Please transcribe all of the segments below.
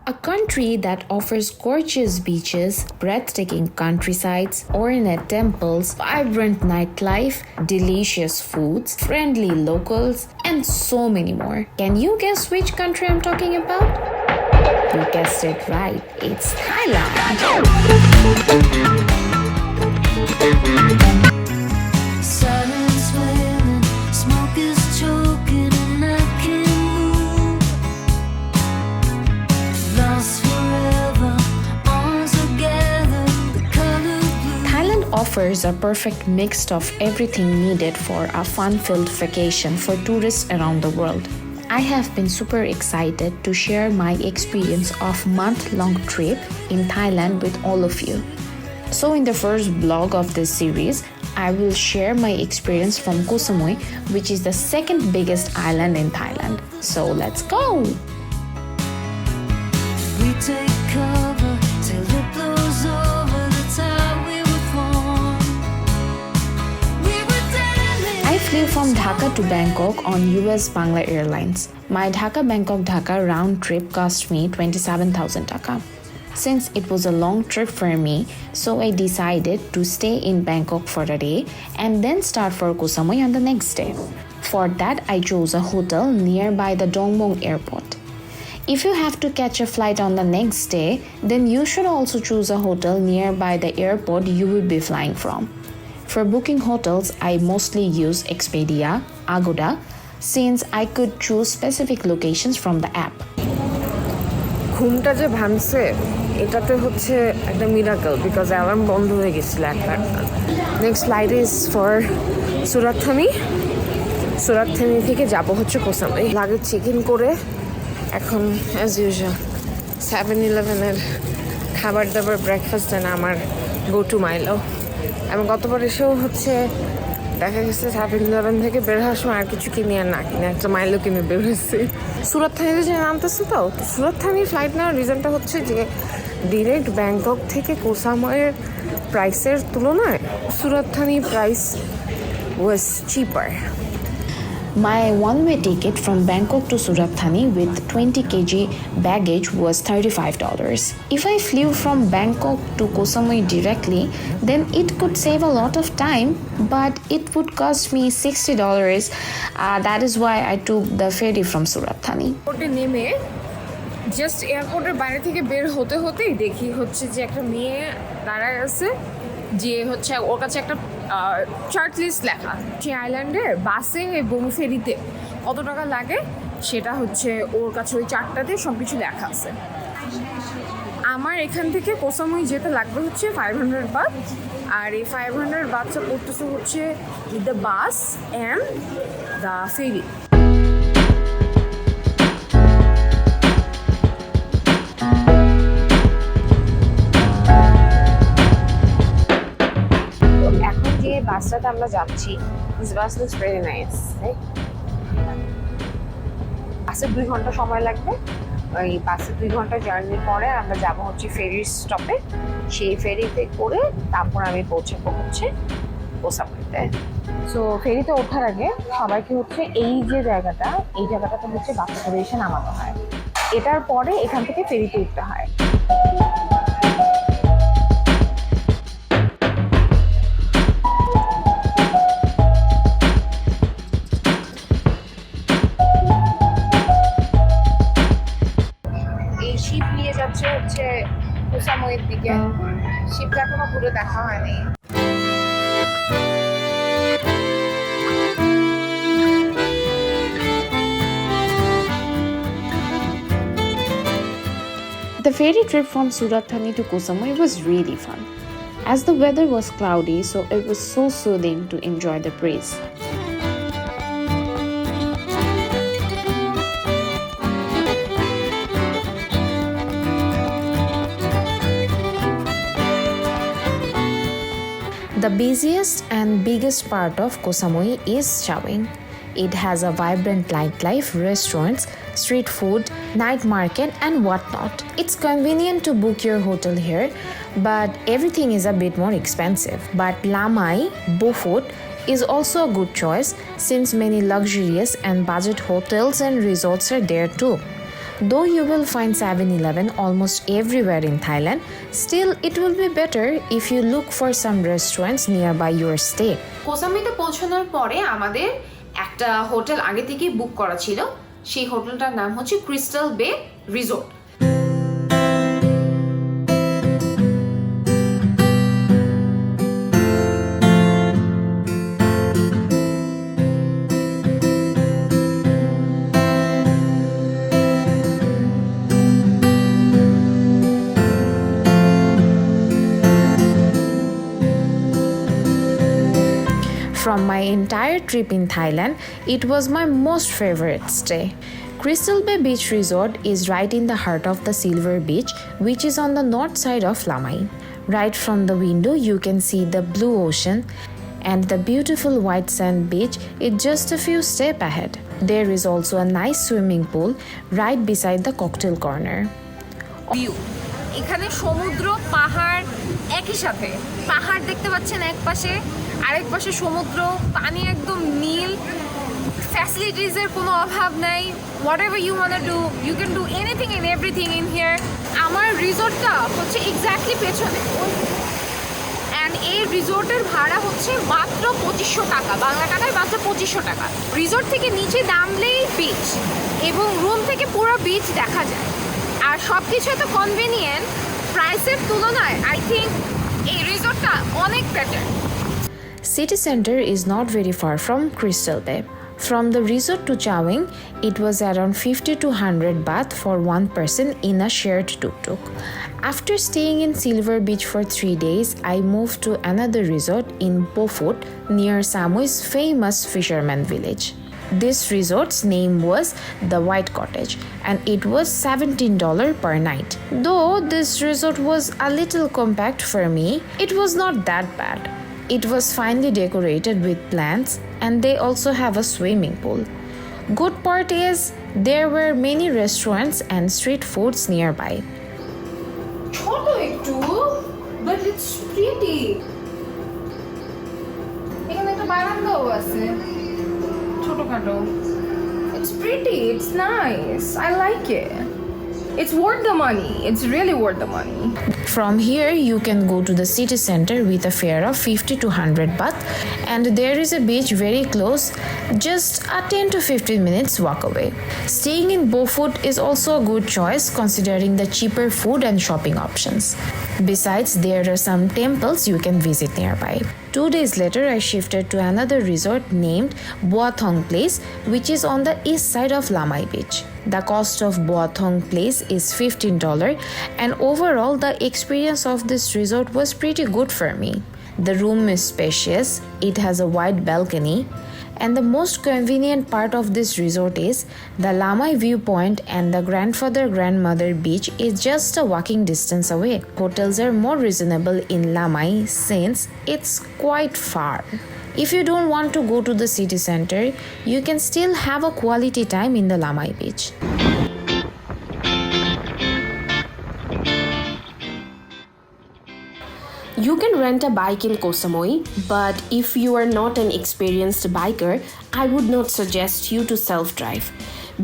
A country that offers gorgeous beaches, breathtaking countrysides, ornate temples, vibrant nightlife, delicious foods, friendly locals, and so many more. Can you guess which country I'm talking about? You guessed it right. It's Thailand. Silence wailing, smoke is choking and I can't move. Lost forever, arms together, the color blue. Thailand offers a perfect mix of everything needed for a fun-filled vacation for tourists around the world. I have been super excited to share my experience of month-long trip in Thailand with all of you. So in the first vlog of this series, I will share my experience from Koh Samui, which is the second biggest island in Thailand. So let's go! We take cover till it blows over. That's how we were formed. We were daily. I flew from Dhaka to Bangkok on US Bangla Airlines. My Dhaka-Bangkok-Dhaka round trip cost me 27,000 taka. Since it was a long trip for me, so I decided to stay in Bangkok for a day and then start for Koh Samui on the next day. For that, I chose a hotel nearby the Dongmong airport. If you have to catch a flight on the next day, then you should also choose a hotel nearby the airport you will be flying from. For booking hotels, I mostly use Expedia, Agoda, since I could choose specific locations from the app. ঘুমটা যে ভাঙছে এটাতে হচ্ছে একটা miracle because alarm বন্ধ হয়ে গেছিল একটা next flight is for Surat Thani থেকে যাব হচ্ছে Koh Samui luggage check in করে এখন অ্যাজ ইউজুয়াল 7-Eleven-এর খাবার দাবার ব্রেকফাস্ট না আমার গো টু মাইলো এবং গতবার এসেও হচ্ছে দেখা গেছে 7-Eleven থেকে বের হওয়ার সময় আর কিছু কিনে আর না কিনে একটা মাইলো কিনে বের হয়েছে সুরাত থানিতে যে নামতেছে তো সুরাত থানি ফ্লাইট নেওয়ার রিজনটা হচ্ছে যে ডিরেক্ট ব্যাংকক থেকে কোহ সামুইয়ের প্রাইসের তুলনায় সুরাত Thani price was cheaper My one-way ticket from Bangkok to Surat Thani with 20 kg baggage was $35. If I flew from Bangkok to Koh Samui directly, then it could save a lot of time, but it would cost me $60. That is why I took the ferry from Surat Thani. নেমে just এয়ারপোর্টের বাইরে থেকে বের হতেই দেখি হচ্ছে যে একটা মেয়ে দাঁড়ায় আছে যে হচ্ছে ওর কাছে একটা চার্ট লিস্ট লেখা সেই আইল্যান্ডের বাসে এবং ফেরিতে কত টাকা লাগে সেটা হচ্ছে ওর কাছে ওই চার্টটাতে সব কিছু লেখা আছে আমার এখান থেকে কোহ সামুই যেতে লাগবে হচ্ছে 500 বাট আর এই 500 বাটটা পড়তেছে হচ্ছে দ্য বাস অ্যান্ড দ্য ফেরি বাসটাতে আমরা যাচ্ছি this bus looks very nice বাসে 2 ঘন্টা সময় লাগবে ওই বাসে 2 ঘন্টা জার্নির পরে আমরা যাব হচ্ছে ফেরি স্টপে সেই ফেরিতে করে তারপর আমি পৌঁছাবো হচ্ছে কোহ সামুইতে সো ফেরিতে ওঠার আগে সবাইকে হচ্ছে এই জায়গাটাতে হচ্ছে বাসে করে এসে নামানো হয় এটার পরে এখান থেকে ফেরিতে উঠতে হয় হচ্ছে কোহ সামুইয়ের দিকে শিপটা এখনো ঘুরে দেখা হয়নি The ferry trip from Surat Thani to Koh Samui was really fun. As the weather was cloudy, so it was so soothing to enjoy the breeze. The busiest and biggest part of Koh Samui is Chaweng. It has a vibrant nightlife, restaurants, street food, night market and whatnot. It's convenient to book your hotel here, but everything is a bit more expensive. But Lamai, Beaufort is also a good choice since many luxurious and budget hotels and resorts are there too. Though you will find 7-Eleven almost everywhere in Thailand, still it will be better if you look for some restaurants nearby your stay. Koh Samuiতে পৌঁছানোর পরে আমাদের একটা hotel আগে থেকে বুক করা ছিল। সেই হোটেলটার নাম হচ্ছে ক্রিস্টাল বে resort. From my entire trip in Thailand, it was my most favorite stay. Crystal Bay Beach Resort is right in the heart of the Silver Beach, which is on the north side of Lamai. Right from the window, you can see the blue ocean and the beautiful white sand beach is just a few steps ahead. There is also a nice swimming pool right beside the cocktail corner. View এখানে সমুদ্র পাহাড় একই সাথে, পাহাড় দেখতে পাচ্ছেন এক পাশে, আরেক পাশে সমুদ্র, পানি একদম নীল, ফ্যাসিলিটিসের কোনো অভাব নাই। Whatever you want to do, you can do anything and everything in here. আমার রিসোর্টটা হচ্ছে এক্স্যাক্টলি পেছনে, অ্যান্ড এই রিসোর্টের ভাড়া হচ্ছে মাত্র 2500 টাকা, বাংলা টাকায় মাত্র 2500 টাকা। রিসোর্ট থেকে নিচে নামলেই বিচ এবং রুম থেকে পুরো বিচ দেখা যায়, আর সব কিছু এত কনভিনিয়েন্ট, প্রাইসের তুলনায় আই থিঙ্ক এই রিসোর্টটা অনেক better. City center is not very far from Crystal Bay. From the resort to Chaweng, it was around 50 to 100 baht for one person in a shared tuk-tuk. After staying in Silver Beach for 3 days, I moved to another resort in Pofut near Samui's famous fisherman village. This resort's name was the White Cottage and it was $17 per night. Though this resort was a little compact for me, it was not that bad. It was finely decorated with plants and they also have a swimming pool. Good part is there were many restaurants and street foods nearby. ছোট একটু, but it's pretty. এখানে একটা বারান্দাও আছে ছোটখাটো। It's pretty, it's nice, I like it. It's worth the money. It's really worth the money. From here, you can go to the city center with a fare of 50 to 100 baht, and there is a beach very close, just a 10 to 15 minutes walk away. Staying in Pofut is also a good choice considering the cheaper food and shopping options. Besides, there are some temples you can visit nearby. 2 days later, I shifted to another resort named Buathong Place, which is on the east side of Lamai Beach. The cost of Buathong Place is $15, and overall, the experience of this resort was pretty good for me. The room is spacious, it has a wide balcony, and the most convenient part of this resort is the Lamai viewpoint and the grandfather-grandmother beach is just a walking distance away. Hotels are more reasonable in Lamai since it's quite far. If you don't want to go to the city center, you can still have a quality time in the Lamai beach. You can rent a bike in Koh Samui, but if you are not an experienced biker, I would not suggest you to self-drive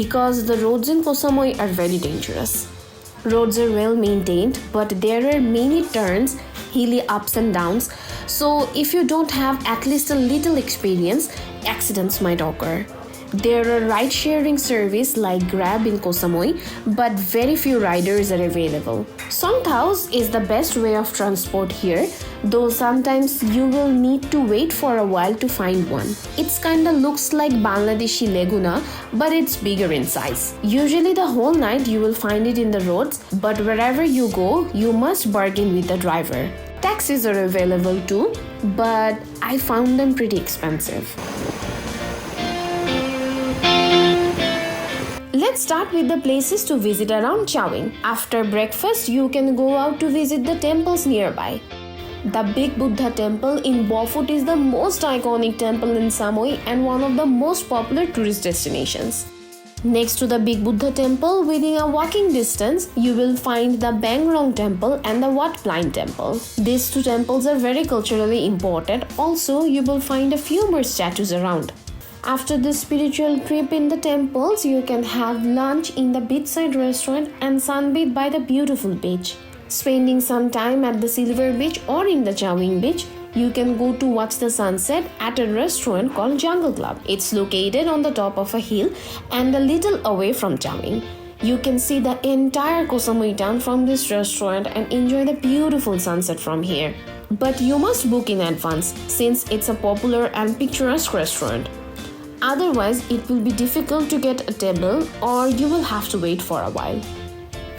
because the roads in Koh Samui are very dangerous. Roads are well maintained, but there are many turns, hilly ups and downs, so if you don't have at least a little experience, accidents might occur. There are ride-sharing service like Grab in Koh Samui, but very few riders are available. Songthaus is the best way of transport here, though sometimes you will need to wait for a while to find one. It's kinda looks like Bangladeshi Laguna, but it's bigger in size. Usually the whole night you will find it in the roads, but wherever you go, you must bargain with the driver. Taxis are available too, but I found them pretty expensive. Let's start with the places to visit around Chaweng. After breakfast, you can go out to visit the temples nearby. The Big Buddha Temple in Pofut is the most iconic temple in Samui and one of the most popular tourist destinations. Next to the Big Buddha Temple, within a walking distance, you will find the Bangrong Temple and the Wat Plain Temple. These two temples are very culturally important. Also, you will find a few more statues around. After the spiritual trip in the temples, you can have lunch in the beachside restaurant and sunbathe by the beautiful beach. Spending some time at the Silver Beach or in the Chawing Beach, you can go to watch the sunset at a restaurant called Jungle Club. It's located on the top of a hill and a little away from Chawing. You can see the entire Koh Samui town from this restaurant and enjoy the beautiful sunset from here. But you must book in advance since it's a popular and picturesque restaurant. Otherwise, it will be difficult to get a table or you will have to wait for a while.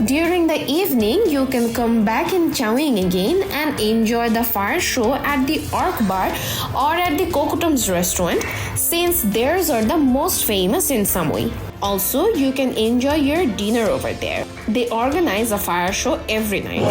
During the evening, you can come back in Chawing again and enjoy the fire show at the Orc Bar or at the Kokotum's restaurant since theirs are the most famous in Samui. Also, you can enjoy your dinner over there. They organize a fire show every night.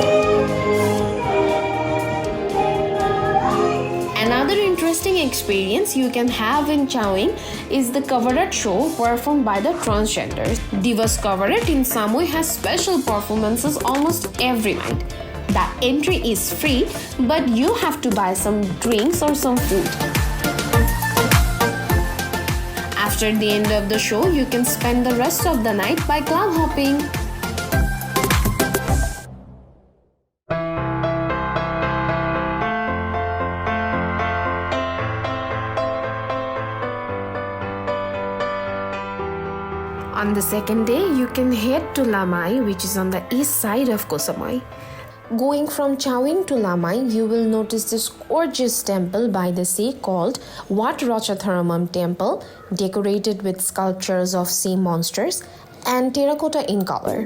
Another interesting experience you can have in Chawing is the Coverette show performed by the transgenders. Divas Coverette in Samui has special performances almost every night. The entry is free, but you have to buy some drinks or some food. After the end of the show, you can spend the rest of the night by club hopping. On the second day, you can head to Lamai, which is on the east side of Koh Samui. Going from Chawing to Lamai, you will notice this gorgeous temple by the sea called Wat Ratchatharamam Temple, decorated with sculptures of sea monsters and terracotta in color.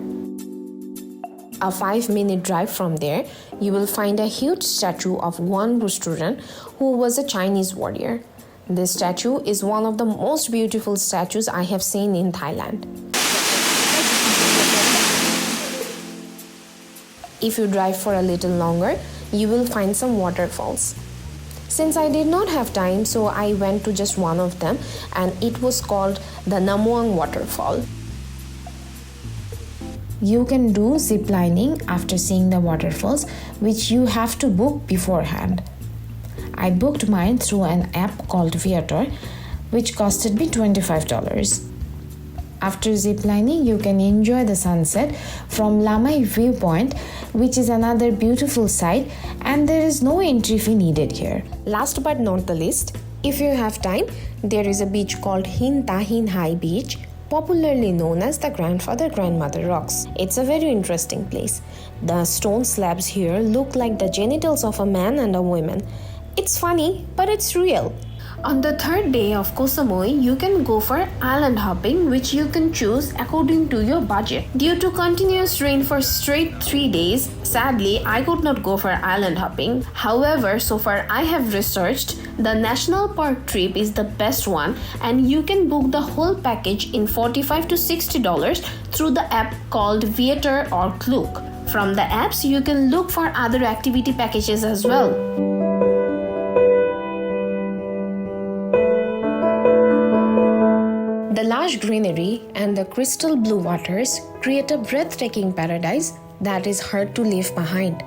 A 5-minute drive from there, you will find a huge statue of Wan Rusturan, who was a Chinese warrior. This statue is one of the most beautiful statues I have seen in Thailand. If you drive for a little longer, you will find some waterfalls. Since I did not have time, so I went to just one of them, and it was called the Namuang Waterfall. You can do zip lining after seeing the waterfalls, which you have to book beforehand. I booked mine through an app called Viator, which costed me $25. After ziplining, you can enjoy the sunset from Lamai viewpoint, which is another beautiful sight, and there is no entry fee needed here. Last but not the least, if you have time, there is a beach called Hin Tahin Hai Beach, popularly known as the Grandfather-Grandmother Rocks. It's a very interesting place. The stone slabs here look like the genitals of a man and a woman. It's funny, but it's real. On the third day of Koh Samui, you can go for island hopping, which you can choose according to your budget. Due to continuous rain for straight 3 days, sadly, I could not go for island hopping. However, so far I have researched, the national park trip is the best one, and you can book the whole package in $45 to $60 through the app called Viator or Klook. From the apps, you can look for other activity packages as well. The lush greenery and the crystal blue waters create a breathtaking paradise that is hard to leave behind.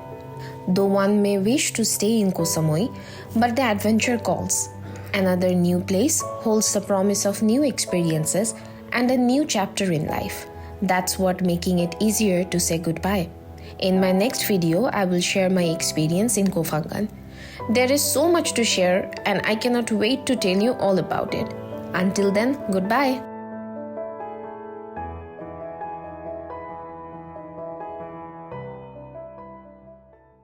Though one may wish to stay in Koh Samui, but the adventure calls. Another new place holds the promise of new experiences and a new chapter in life. That's what making it easier to say goodbye. In my next video, I will share my experience in Koh Phangan. There is so much to share and I cannot wait to tell you all about it. Until then, goodbye.